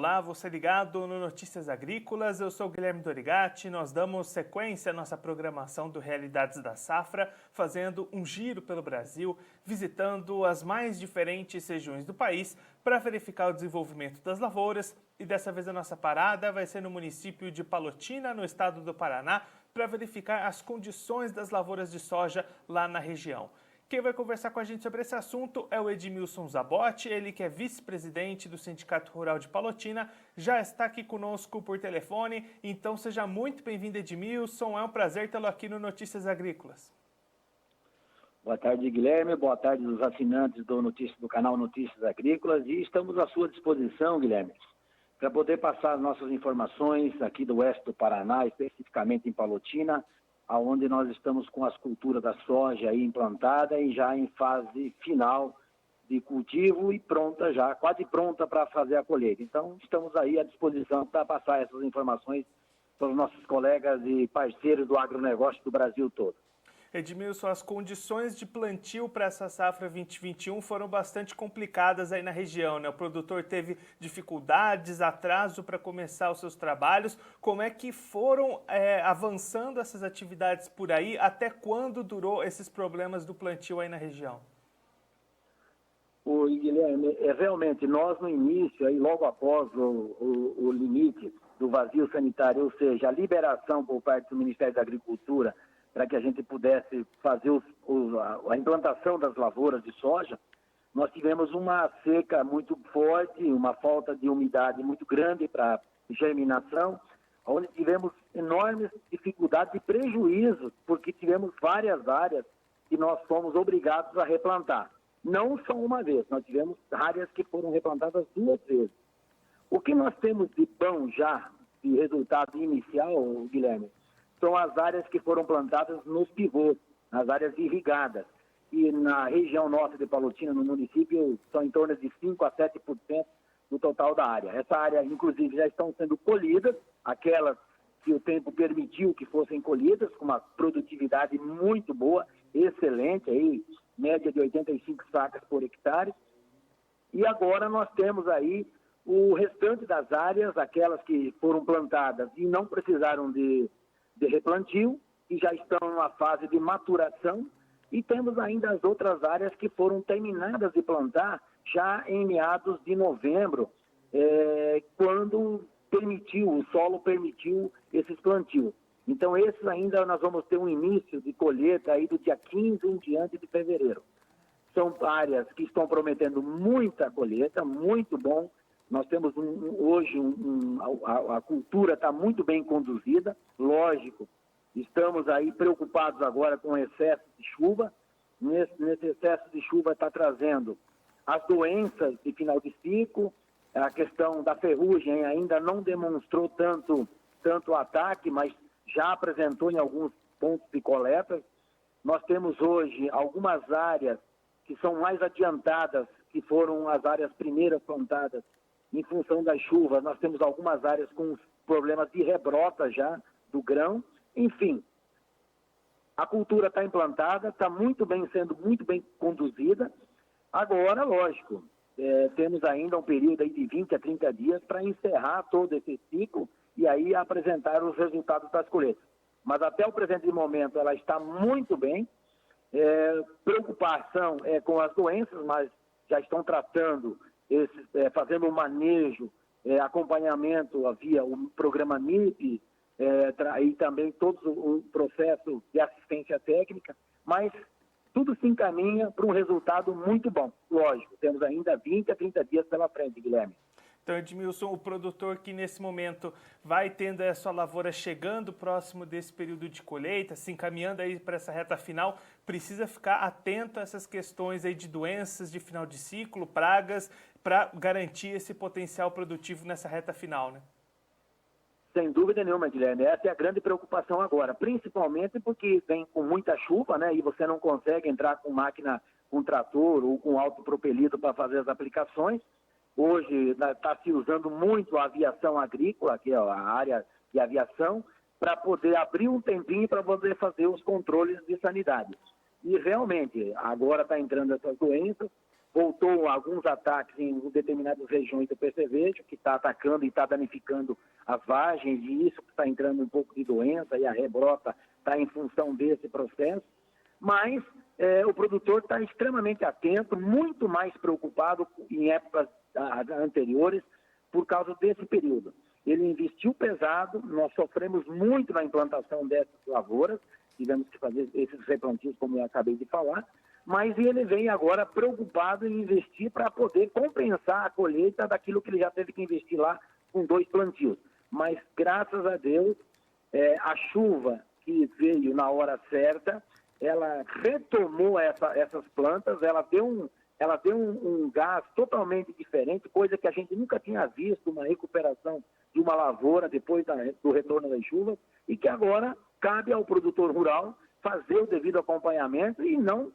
Olá, você ligado no Notícias Agrícolas, eu sou o Guilherme Dorigatti. Nós damos sequência à nossa programação do Realidades da Safra, fazendo um giro pelo Brasil, visitando as mais diferentes regiões do país para verificar o desenvolvimento das lavouras. E dessa vez a nossa parada vai ser no município de Palotina, no estado do Paraná, para verificar as condições das lavouras de soja lá na região. Quem vai conversar com a gente sobre esse assunto é o Edmilson Zabotti, ele que é vice-presidente do Sindicato Rural de Palotina, já está aqui conosco por telefone, então seja muito bem-vindo, Edmilson, é um prazer tê-lo aqui no Notícias Agrícolas. Boa tarde, Guilherme, boa tarde aos assinantes do canal Notícias Agrícolas, e estamos à sua disposição, Guilherme, para poder passar as nossas informações aqui do oeste do Paraná, especificamente em Palotina, onde nós estamos com as culturas da soja aí implantada e já em fase final de cultivo e pronta já, quase pronta para fazer a colheita. Então, estamos aí à disposição para passar essas informações para os nossos colegas e parceiros do agronegócio do Brasil todo. Edmilson, as condições de plantio para essa safra 2021 foram bastante complicadas aí na região, né? O produtor teve dificuldades, atraso para começar os seus trabalhos. Como é que foram avançando essas atividades por aí? Até quando durou esses problemas do plantio aí na região? O Guilherme, realmente nós no início, aí logo após o limite do vazio sanitário, ou seja, a liberação por parte do Ministério da Agricultura, para que a gente pudesse fazer a implantação das lavouras de soja, nós tivemos uma seca muito forte, uma falta de umidade muito grande para germinação, onde tivemos enormes dificuldades e prejuízos, porque tivemos várias áreas que nós fomos obrigados a replantar. Não só uma vez, nós tivemos áreas que foram replantadas 2 vezes. O que nós temos de bom já, de resultado inicial, Guilherme, são as áreas que foram plantadas nos pivôs, nas áreas irrigadas. E na região norte de Palotina, no município, são em torno de 5% a 7% do total da área. Essa área, inclusive, já estão sendo colhidas, aquelas que o tempo permitiu que fossem colhidas, com uma produtividade muito boa, excelente, aí, média de 85 sacas por hectare. E agora nós temos aí o restante das áreas, aquelas que foram plantadas e não precisaram de replantio, que já estão numa fase de maturação, e temos ainda as outras áreas que foram terminadas de plantar já em meados de novembro, quando o solo permitiu esses plantios. Então, esses ainda nós vamos ter um início de colheita aí do dia 15 em diante de fevereiro. São áreas que estão prometendo muita colheita, muito bom. Nós temos hoje a cultura está muito bem conduzida, lógico. Estamos aí preocupados agora com o excesso de chuva. Nesse excesso de chuva está trazendo as doenças de final de ciclo. A questão da ferrugem ainda não demonstrou tanto ataque, mas já apresentou em alguns pontos de coleta. Nós temos hoje algumas áreas que são mais adiantadas, que foram as áreas primeiras plantadas em função das chuvas. Nós temos algumas áreas com problemas de rebrota já do grão. Enfim, a cultura está implantada, está sendo muito bem conduzida. Agora, lógico, temos ainda um período aí de 20 a 30 dias para encerrar todo esse ciclo e aí apresentar os resultados das colheitas. Mas até o presente momento ela está muito bem. Preocupação é com as doenças, mas já estão tratando, fazendo um manejo, acompanhamento via o programa MIP, e também todo o processo de assistência técnica, mas tudo se encaminha para um resultado muito bom. Lógico, temos ainda 20 a 30 dias pela frente, Guilherme. Então, Edmilson, o produtor que nesse momento vai tendo a sua lavoura chegando próximo desse período de colheita, se encaminhando aí para essa reta final, precisa ficar atento a essas questões aí de doenças de final de ciclo, pragas, para garantir esse potencial produtivo nessa reta final, né? Sem dúvida nenhuma, Guilherme. Essa é a grande preocupação agora, principalmente porque vem com muita chuva, né? E você não consegue entrar com máquina, com trator ou com autopropelido para fazer as aplicações. Hoje está se usando muito a aviação agrícola, que é a área de aviação, para poder abrir um tempinho para poder fazer os controles de sanidade. E realmente, agora está entrando essas doenças, voltou alguns ataques em determinadas regiões do percevejo, que está atacando e está danificando as vagens, e isso está entrando um pouco de doença, e a rebrota está em função desse processo. Mas o produtor está extremamente atento, muito mais preocupado em épocas anteriores, por causa desse período. Ele investiu pesado, nós sofremos muito na implantação dessas lavouras, tivemos que fazer esses replantios, como eu acabei de falar, mas ele vem agora preocupado em investir para poder compensar a colheita daquilo que ele já teve que investir lá com 2 plantios. Mas, graças a Deus, a chuva que veio na hora certa, ela retomou essas plantas, ela deu um gás totalmente diferente, coisa que a gente nunca tinha visto, uma recuperação de uma lavoura depois do retorno das chuvas, e que agora cabe ao produtor rural fazer o devido acompanhamento e não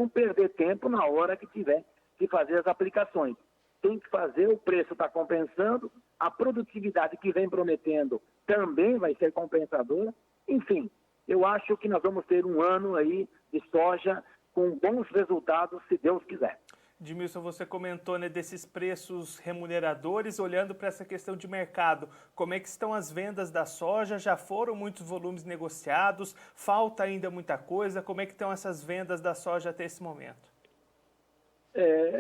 perder tempo na hora que tiver que fazer as aplicações. Tem que fazer, o preço está compensando, a produtividade que vem prometendo também vai ser compensadora. Enfim, eu acho que nós vamos ter um ano aí de soja com bons resultados, se Deus quiser. Edmilson, você comentou, né, desses preços remuneradores, olhando para essa questão de mercado. Como é que estão as vendas da soja? Já foram muitos volumes negociados? Falta ainda muita coisa? Como é que estão essas vendas da soja até esse momento?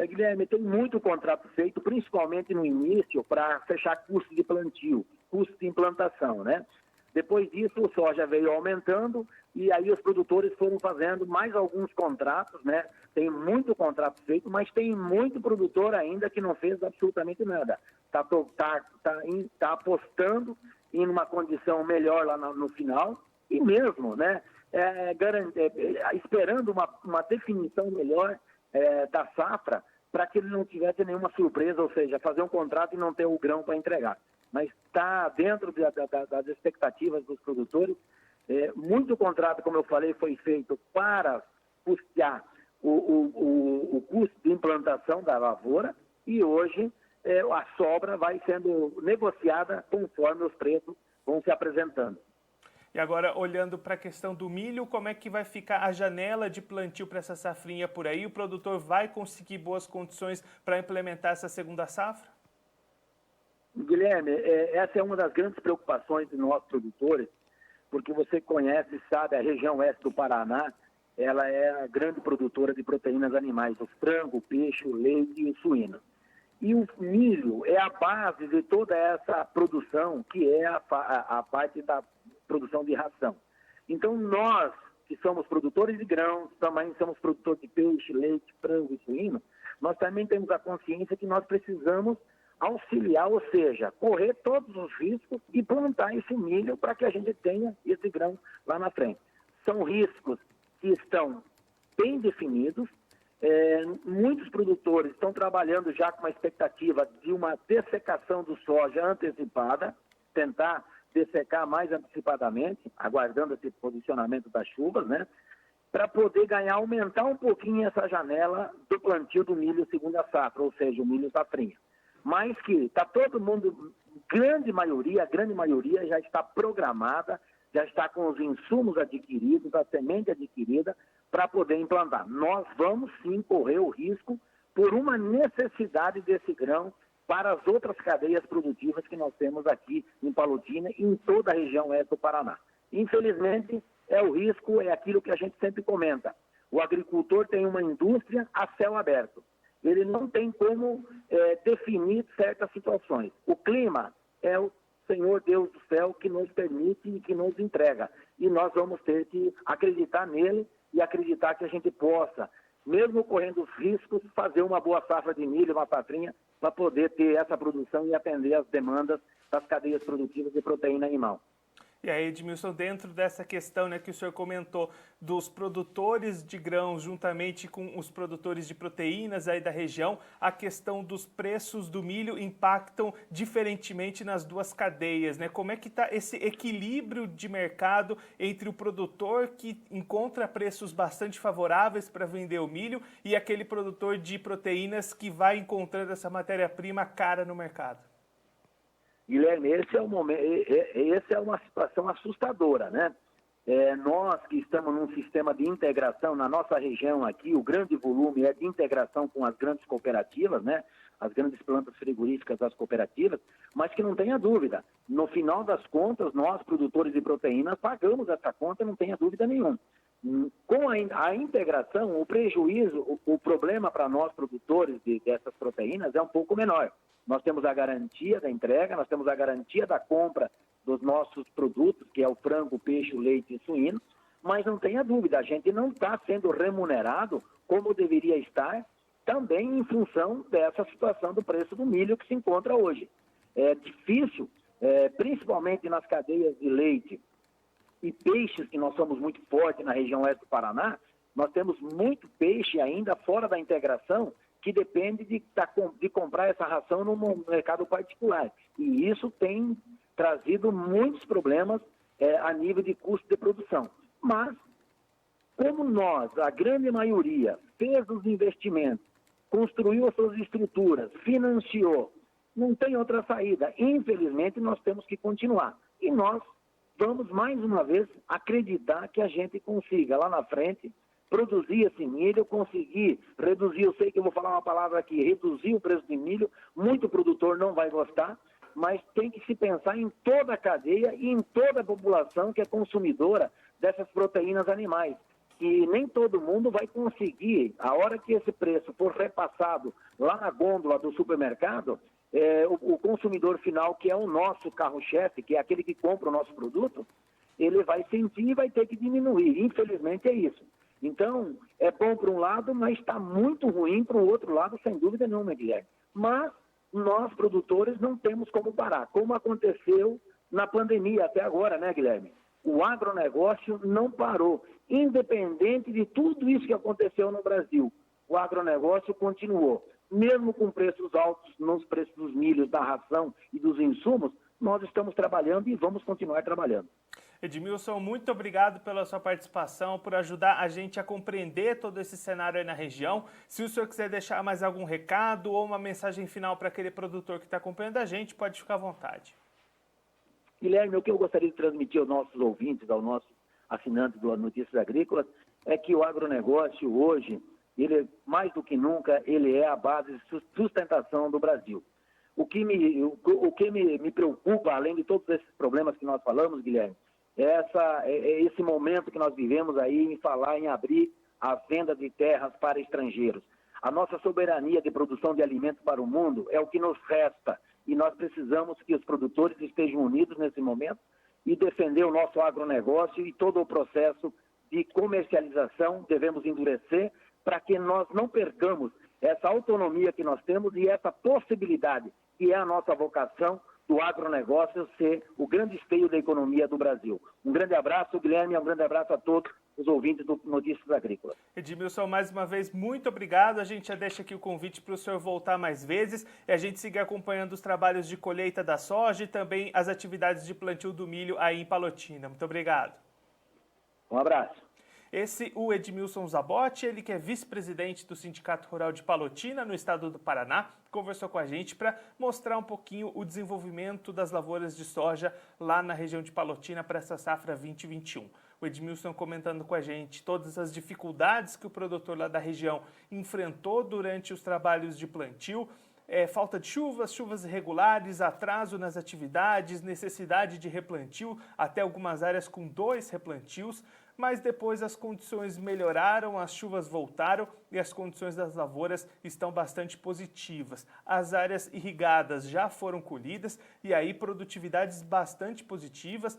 Guilherme, tem muito contrato feito, principalmente no início, para fechar custo de plantio, custo de implantação, né? Depois disso, o soja veio aumentando e aí os produtores foram fazendo mais alguns contratos, né? Tem muito contrato feito, mas tem muito produtor ainda que não fez absolutamente nada. Tá apostando em uma condição melhor lá no final e mesmo, né? Esperando uma definição melhor da safra para que ele não tivesse nenhuma surpresa, ou seja, fazer um contrato e não ter o grão para entregar. Mas está dentro das expectativas dos produtores. Muito contrato, como eu falei, foi feito para custear o custo de implantação da lavoura e hoje a sobra vai sendo negociada conforme os preços vão se apresentando. E agora, olhando para a questão do milho, como é que vai ficar a janela de plantio para essa safrinha por aí? O produtor vai conseguir boas condições para implementar essa segunda safra? Guilherme, essa é uma das grandes preocupações de nós produtores, porque você conhece e sabe, a região oeste do Paraná, ela é a grande produtora de proteínas animais, o frango, o peixe, o leite e o suíno. E o milho é a base de toda essa produção, que é a parte da produção de ração. Então, nós, que somos produtores de grãos, também somos produtores de peixe, leite, frango e suíno, nós também temos a consciência que nós precisamos auxiliar, ou seja, correr todos os riscos e plantar esse milho para que a gente tenha esse grão lá na frente. São riscos que estão bem definidos. Muitos produtores estão trabalhando já com uma expectativa de uma dessecação do soja antecipada, tentar dessecar mais antecipadamente, aguardando esse posicionamento das chuvas, né? Para poder aumentar um pouquinho essa janela do plantio do milho segunda safra, ou seja, o milho safrinha. Mas que está todo mundo, a grande maioria já está programada, já está com os insumos adquiridos, a semente adquirida, para poder implantar. Nós vamos sim correr o risco por uma necessidade desse grão para as outras cadeias produtivas que nós temos aqui em Palotina e em toda a região oeste do Paraná. Infelizmente, o risco é aquilo que a gente sempre comenta. O agricultor tem uma indústria a céu aberto. Ele não tem como definir certas situações. O clima é o Senhor Deus do céu que nos permite e que nos entrega. E nós vamos ter que acreditar nele e acreditar que a gente possa, mesmo correndo os riscos, fazer uma boa safra de milho, uma safrinha, para poder ter essa produção e atender as demandas das cadeias produtivas de proteína animal. E aí, Edmilson, dentro dessa questão, né, que o senhor comentou, dos produtores de grãos juntamente com os produtores de proteínas aí da região, a questão dos preços do milho impactam diferentemente nas duas cadeias, né? Como é que está esse equilíbrio de mercado entre o produtor que encontra preços bastante favoráveis para vender o milho e aquele produtor de proteínas que vai encontrando essa matéria-prima cara no mercado? Guilherme, esse é uma situação assustadora, né? Nós que estamos num sistema de integração, na nossa região aqui, o grande volume é de integração com as grandes cooperativas, né? As grandes plantas frigoríficas das cooperativas, mas que não tenha dúvida, no final das contas, nós, produtores de proteínas, pagamos essa conta, não tenha dúvida nenhuma. Com a integração, o prejuízo, o problema para nós, produtores dessas proteínas, é um pouco menor. Nós temos a garantia da entrega, nós temos a garantia da compra dos nossos produtos, que é o frango, o peixe, o leite e o suíno, mas não tenha dúvida, a gente não está sendo remunerado como deveria estar, também em função dessa situação do preço do milho que se encontra hoje. É difícil, principalmente nas cadeias de leite e peixes, que nós somos muito fortes na região oeste do Paraná, nós temos muito peixe ainda fora da integração, que depende de comprar essa ração no mercado particular. E isso tem trazido muitos problemas a nível de custo de produção. Mas, como nós, a grande maioria, fez os investimentos, construiu as suas estruturas, financiou, não tem outra saída. Infelizmente, nós temos que continuar. E nós vamos, mais uma vez, acreditar que a gente consiga, lá na frente, produzir esse milho, conseguir reduzir, eu sei que eu vou falar uma palavra aqui, reduzir o preço do milho, muito produtor não vai gostar, mas tem que se pensar em toda a cadeia e em toda a população que é consumidora dessas proteínas animais. E nem todo mundo vai conseguir, a hora que esse preço for repassado lá na gôndola do supermercado, o consumidor final, que é o nosso carro-chefe, que é aquele que compra o nosso produto, ele vai sentir e vai ter que diminuir. Infelizmente é isso. Então, é bom para um lado, mas está muito ruim para o outro lado, sem dúvida nenhuma, Guilherme. Mas nós, produtores, não temos como parar, como aconteceu na pandemia até agora, né, Guilherme? O agronegócio não parou. Independente de tudo isso que aconteceu no Brasil, o agronegócio continuou. Mesmo com preços altos nos preços dos milhos, da ração e dos insumos, nós estamos trabalhando e vamos continuar trabalhando. Edmilson, muito obrigado pela sua participação, por ajudar a gente a compreender todo esse cenário aí na região. Se o senhor quiser deixar mais algum recado ou uma mensagem final para aquele produtor que está acompanhando a gente, pode ficar à vontade. Guilherme, o que eu gostaria de transmitir aos nossos ouvintes, aos nossos assinantes do Notícias Agrícolas, é que o agronegócio hoje, ele, mais do que nunca, ele é a base de sustentação do Brasil. O que me preocupa, além de todos esses problemas que nós falamos, Guilherme, é esse momento que nós vivemos aí em falar em abrir a venda de terras para estrangeiros. A nossa soberania de produção de alimentos para o mundo é o que nos resta e nós precisamos que os produtores estejam unidos nesse momento e defender o nosso agronegócio e todo o processo de comercialização devemos endurecer para que nós não percamos essa autonomia que nós temos e essa possibilidade que é a nossa vocação do agronegócio ser o grande esteio da economia do Brasil. Um grande abraço, Guilherme, um grande abraço a todos os ouvintes do Notícias Agrícolas. Edmilson, mais uma vez, muito obrigado. A gente já deixa aqui o convite para o senhor voltar mais vezes e a gente seguir acompanhando os trabalhos de colheita da soja e também as atividades de plantio do milho aí em Palotina. Muito obrigado. Um abraço. Esse, o Edmilson Zabotti, ele que é vice-presidente do Sindicato Rural de Palotina, no estado do Paraná, conversou com a gente para mostrar um pouquinho o desenvolvimento das lavouras de soja lá na região de Palotina para essa safra 2021. O Edmilson comentando com a gente todas as dificuldades que o produtor lá da região enfrentou durante os trabalhos de plantio, falta de chuvas irregulares, atraso nas atividades, necessidade de replantio, até algumas áreas com 2 replantios, mas depois as condições melhoraram, as chuvas voltaram e as condições das lavouras estão bastante positivas. As áreas irrigadas já foram colhidas e aí produtividades bastante positivas,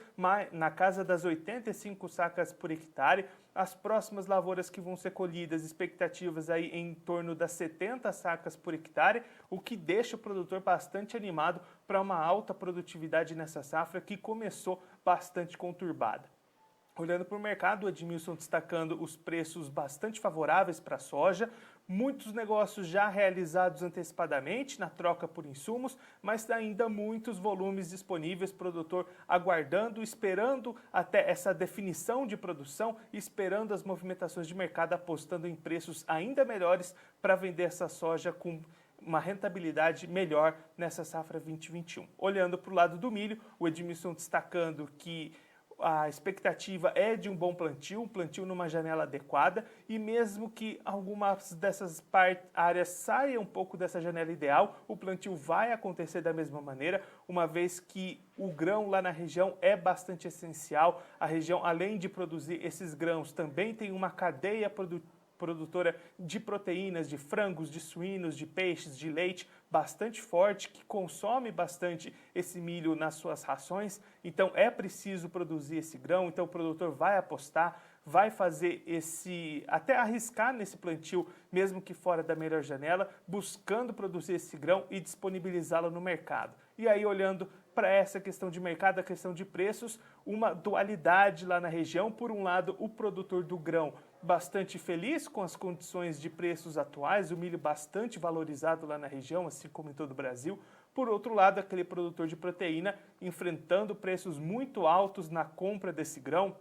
na casa das 85 sacas por hectare. As próximas lavouras que vão ser colhidas, expectativas aí em torno das 70 sacas por hectare, o que deixa o produtor bastante animado para uma alta produtividade nessa safra que começou bastante conturbada. Olhando para o mercado, o Edmilson destacando os preços bastante favoráveis para a soja, muitos negócios já realizados antecipadamente na troca por insumos, mas ainda muitos volumes disponíveis, produtor aguardando, esperando até essa definição de produção, esperando as movimentações de mercado, apostando em preços ainda melhores para vender essa soja com uma rentabilidade melhor nessa safra 2021. Olhando para o lado do milho, o Edmilson destacando que a expectativa é de um bom plantio, um plantio numa janela adequada, e mesmo que algumas dessas áreas saiam um pouco dessa janela ideal, o plantio vai acontecer da mesma maneira, uma vez que o grão lá na região é bastante essencial. A região, além de produzir esses grãos, também tem uma cadeia produtora de proteínas, de frangos, de suínos, de peixes, de leite, bastante forte, que consome bastante esse milho nas suas rações. Então é preciso produzir esse grão, então o produtor vai apostar, vai fazer até arriscar nesse plantio, mesmo que fora da melhor janela, buscando produzir esse grão e disponibilizá-lo no mercado. E aí, olhando para essa questão de mercado, a questão de preços, uma dualidade lá na região. Por um lado, o produtor do grão bastante feliz com as condições de preços atuais, o milho bastante valorizado lá na região, assim como em todo o Brasil. Por outro lado, aquele produtor de proteína enfrentando preços muito altos na compra desse grão,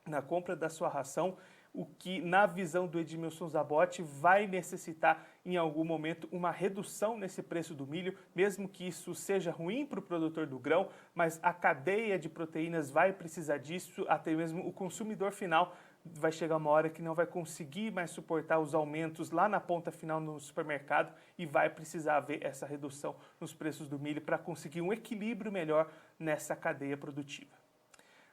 na compra da sua ração, o que, na visão do Edmilson Zabotti, vai necessitar em algum momento uma redução nesse preço do milho, mesmo que isso seja ruim para o produtor do grão, mas a cadeia de proteínas vai precisar disso, até mesmo o consumidor final vai chegar uma hora que não vai conseguir mais suportar os aumentos lá na ponta final no supermercado e vai precisar haver essa redução nos preços do milho para conseguir um equilíbrio melhor nessa cadeia produtiva.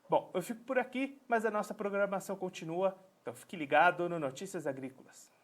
Bom, eu fico por aqui, mas a nossa programação continua, então fique ligado no Notícias Agrícolas.